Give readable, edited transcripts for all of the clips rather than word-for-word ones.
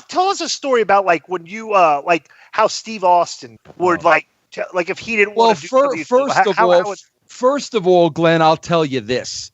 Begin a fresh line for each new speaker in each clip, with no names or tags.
Tell us a story about like when you like how Steve Austin would like if he didn't want to do
first of all, Glenn, I'll tell you this.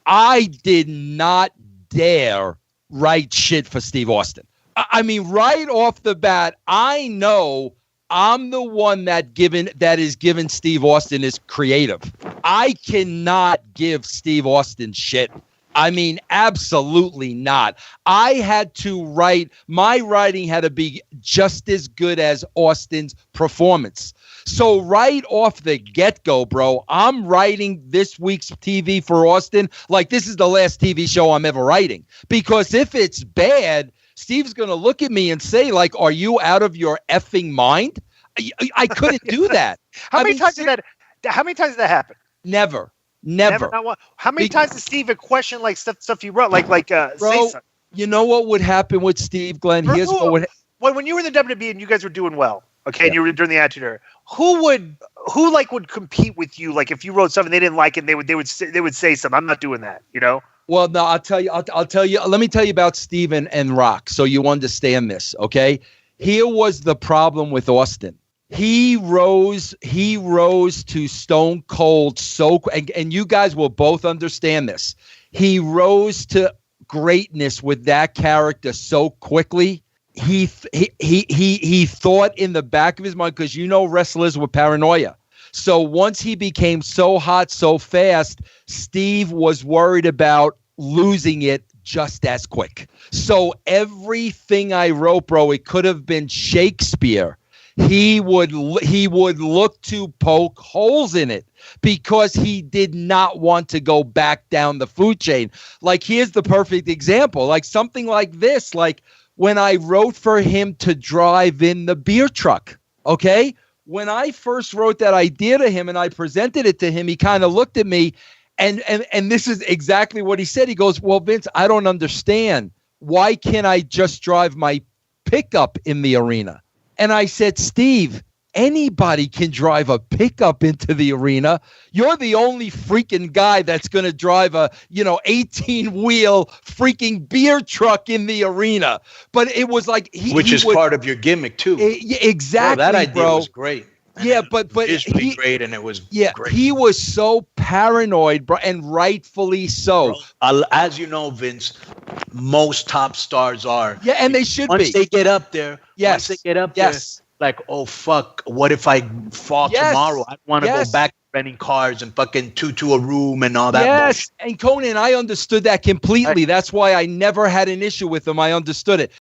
I did not dare write shit for Steve Austin. I mean, right off the bat, I know I'm the one that is given Steve Austin his creative. I cannot give Steve Austin shit. I mean, absolutely not. I had to write, my writing had to be just as good as Austin's performance. So right off the get-go, bro, I'm writing this week's TV for Austin like this is the last TV show I'm ever writing. Because if it's bad, Steve's going to look at me and say, like, are you out of your effing mind? I couldn't do that.
How many times did that happen?
Never.
How many times did Steve question like stuff you wrote, like
bro,
say something?
You know what would happen with Steve, Glenn? Here's what would
when you were in the WWE and you guys were doing well, okay, and you were during the Attitude Era, who would compete with you? Like if you wrote something they didn't like and they would say something. I'm not doing that, you know.
Well, no, I'll tell you. Let me tell you about Steve and Rock, so you understand this, okay? Here was the problem with Austin. He rose to Stone Cold and you guys will both understand this. He rose to greatness with that character so quickly. He thought in the back of his mind, because wrestlers were paranoia. So once he became so hot so fast, Steve was worried about losing it just as quick. So everything I wrote, bro, it could have been Shakespeare. He would look to poke holes in it because he did not want to go back down the food chain. Like, here's the perfect example. Like something like this, like when I wrote for him to drive in the beer truck, okay? When I first wrote that idea to him and I presented it to him, he kind of looked at me and this is exactly what he said. He goes, well, Vince, I don't understand. Why can't I just drive my pickup in the arena? And I said, Steve, anybody can drive a pickup into the arena. You're the only freaking guy that's going to drive a, 18-wheel freaking beer truck in the arena. But it was like
which is part of your gimmick too.
Exactly,
that idea was great.
And but
visually great, and it was great.
He was so paranoid, bro, and rightfully so.
Bro, as you know, Vince, most top stars are.
Yeah, and they should be.
Once they get up there, like, oh fuck, what if I fall tomorrow? I want to go back renting cars and fucking to a room and all that.
Yes, and Conan, I understood that completely. That's why I never had an issue with him. I understood it.